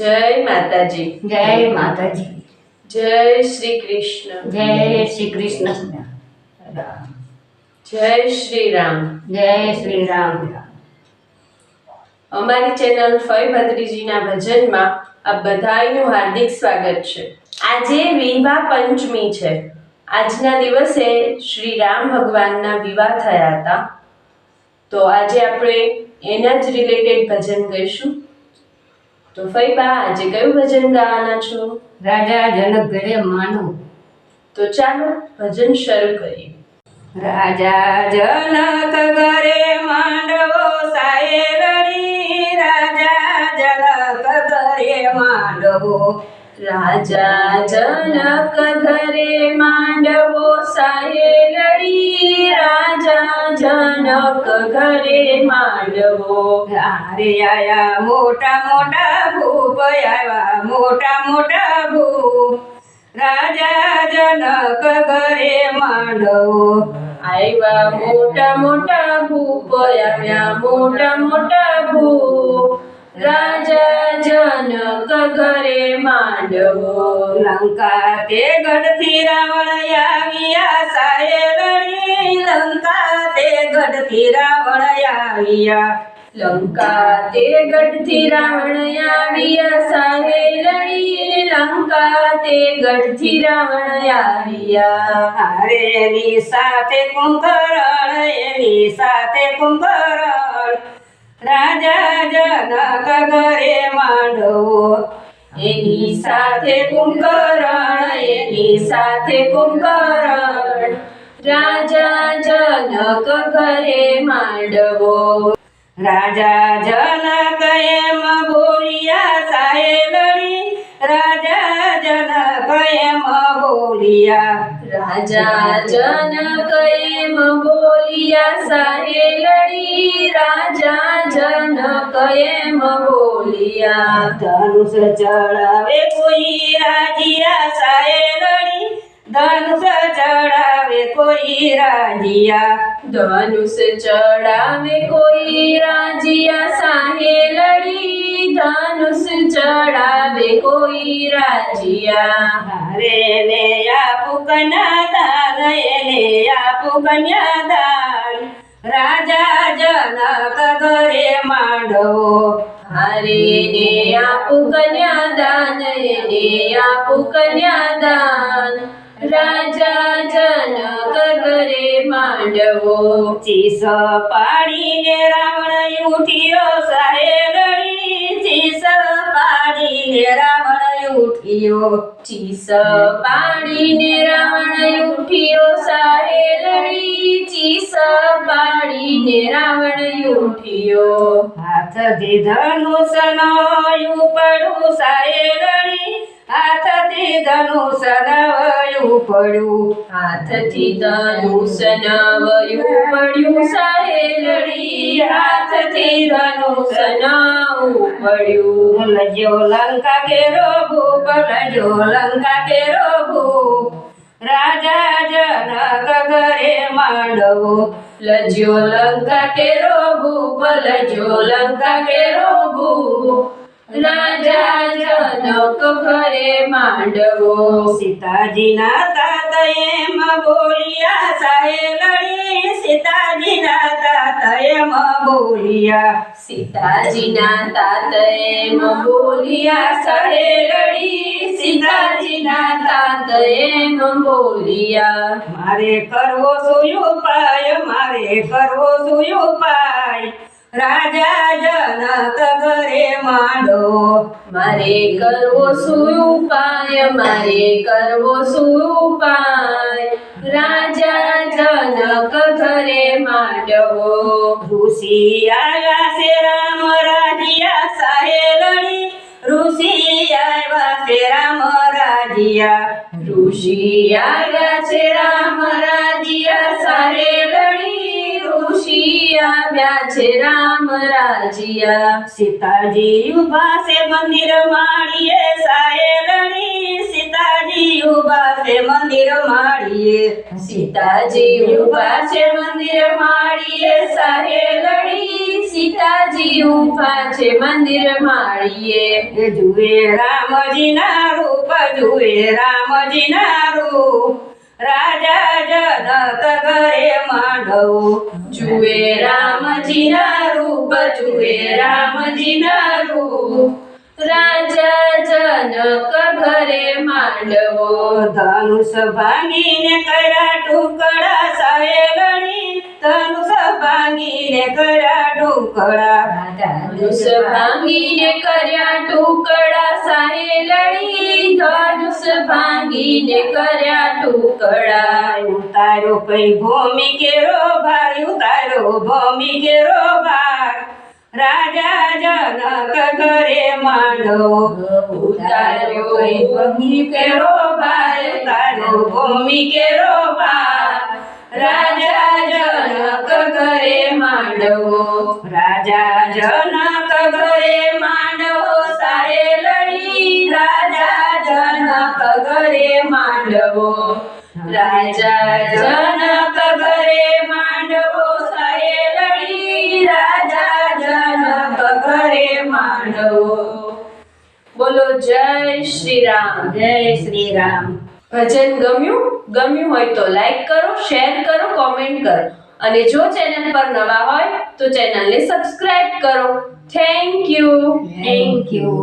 जय माताजी। जय माताजी। जय श्री कृष्ण। जय श्री कृष्ण। जय श्री राम। जय श्री राम। અમારી ચેનલ ફઈ ભત્રીજીના ભજનમાં આપ બધાનું હાર્દિક સ્વાગત છે। આજે વિવાહ પંચમી છે। આજના દિવસે શ્રી રામ ભગવાનના વિવાહ થયા હતા, તો આજે આપણે એના જ રિલેટેડ ભજન ગાઈશું। તો ફઈબા, આજે કયું ભજન ગાવાના છો? રાજા જનક ઘરે માંડવો। તો ચાલો ભજન શરૂ કરીએ। રાજા જનક ઘરે માંડવો સાયરણી, રાજા જનક ઘરે માંડવો। રાજા જનક ઘરે માંડવો સાહેલડી, રાજા જનક ઘરે માંડવો। હારે આયા મોટા મોટા ભૂપ, આવ્યા મોટા મોટા ભૂપ, રાજા જનક ઘરે માંડવો। આવ્યા મોટા મોટા ભૂપ, આવ્યા મોટા મોટા ભૂપ, રાજા જનક ઘરે માંડવો। લંકા તે ગઢથી રાવણ આવ્યા સાયરણી, લંકા તે ગઢથી રાવણ આવ્યા। લંકા તે ગઢથી રાવણ આવ્યા સાહેલડી, લંકા તે ગઢથી રાવણ આવ્યા। હારે એની સાથે કુંભકર્ણ, એની સાથે કુંભકર્ણ, રાજા જનક ઘરે માંડવો। એની સાથે કુંભકર્ણ, એની સાથે કુંભકર્ણ, રાજા જનક ઘરે માંડવો। રાજા જનક એમ બોલિયા સાહેલડી, રાજા જનક એમ બોલિયા। રાજા જનક એમ બોલિયા સાહેલડી, રાજા જનક એમ બોલિયા। ધનુષ ચડાવે કોઈ રાજીયા સાહેલડી, ધનુષ ચડાવે કોઈ રાજીયા। ધનુષ ચડાવે કોઈ રાજીયા સાહેલડી, ધનુષ ચડાવે કોઈ રાજીયા। હારે ને આપું કન્યાદાન, એને આપું કન્યાદાન, રાજા જનક ઘરે માંડવો। હારે ને આપું કન્યાદાન, એને આપું કન્યાદાન, રાજા જનક ઘરે માંડવો। ચીસ પાડીને રાવણ ઉઠ્યો સાહેલડી, ચીસ પાડીને રાવણ ઉઠ્યો। ચીસ પાડીને રાવણ ઉઠ્યો સાહેલડી, ચીસ પાડીને રાવણ ઉઠ્યો। હાથથી ધનુષ ન ઉપડ્યું સાહેલડી, હાથથી ધનુષ ન ઉપડ્યું। હાથથી ધનુષ નવયું પડ્યું સાહેલડી, હાથથી ધનુષ ન ઉપડ્યું। લજો લંકા કેરો ભૂપ, લજો લંકા કેરો ભૂપ, રાજા જનક ઘરે માંડવો। લજ્યો લંકા કેરો ભૂપ, લજ્યો લંકા કેરો ભૂપ, રાજા જનક ઘરે માંડવો। સીતાજીના તાત એમ બોલિયા સાહેલડી, સીતાજીના તાત એમ બોલિયા। સીતાજીના તાત એમ બોલિયા સાહેલડી, સીતાજીના તાત એમ બોલિયા। મારે કરવો શું ઉપાય, મારે કરવો શું ઉપાય, રાજા જનક ઘરે માંડવો। મારે કરવો શું ઉપાય, મારે કરવો શું ઉપાય, રાજા જનક ઘરે માંડવો। ઋષિ આવ્યા છે રામ રાજીયા સાહેલડી, ઋષિ આવ્યા છે રામ રાજીયા। ઋષિ આવ્યા છે રામ રાજીયા સાહેલડી, ઋષિ આવ્યા છે રામ રાજીયા। સીતાજી ઉભા છે મંદિર માળીએ સાહેલડી, સીતાજી ઉભા છે છે મંદિર માળીએ સીતાજી ઊભા છે મંદિર માળીએ સાહેલડી સીતાજી ઊભા છે મંદિર માળીએ એ જુએ રામજીના રૂપ જુએ રામજીના રૂપ રાજા જનક ઘરે માંડવો જુએ રામજીના રૂપ જુએ રામજીના રૂપ રાજા જનક ઘરે માંડવો ધનુષ ભાંગીને કર્યા ટુકડા સાહેલડી ધનુષ ભાંગીને કર્યા ટુકડા ધનુષ ભાંગીને કર્યા ટુકડા સાહેલડી ધનુષ ભાંગીને કર્યા ટુકડા ઉતારો કઈ ભૂમિ કેરો ભાર ઉતારો ભૂમિ કેરો ભાર રાજા જનક ઘરે માંડવો ઉતાર્યો ભૂમિ કેરો ભાર ઉતારો ભૂમિ કેરો ભાર રાજા જનક ઘરે માંડવો રાજા જનક ઘરે માંડવો સાહેલડી રાજા જનક ઘરે માંડવો રાજા જનક ઘરે માંડવો સાહેલડી રાજા જનક ઘરે માંડવો બોલો જય શ્રી રામ જય શ્રી રામ ભજન ગમ્યું હોય તો લાઈક કરો શેર કરો કોમેન્ટ કરો અને જો ચેનલ પર નવા હોય તો ચેનલને સબસ્ક્રાઇબ કરો થેન્ક યુ થેન્ક યુ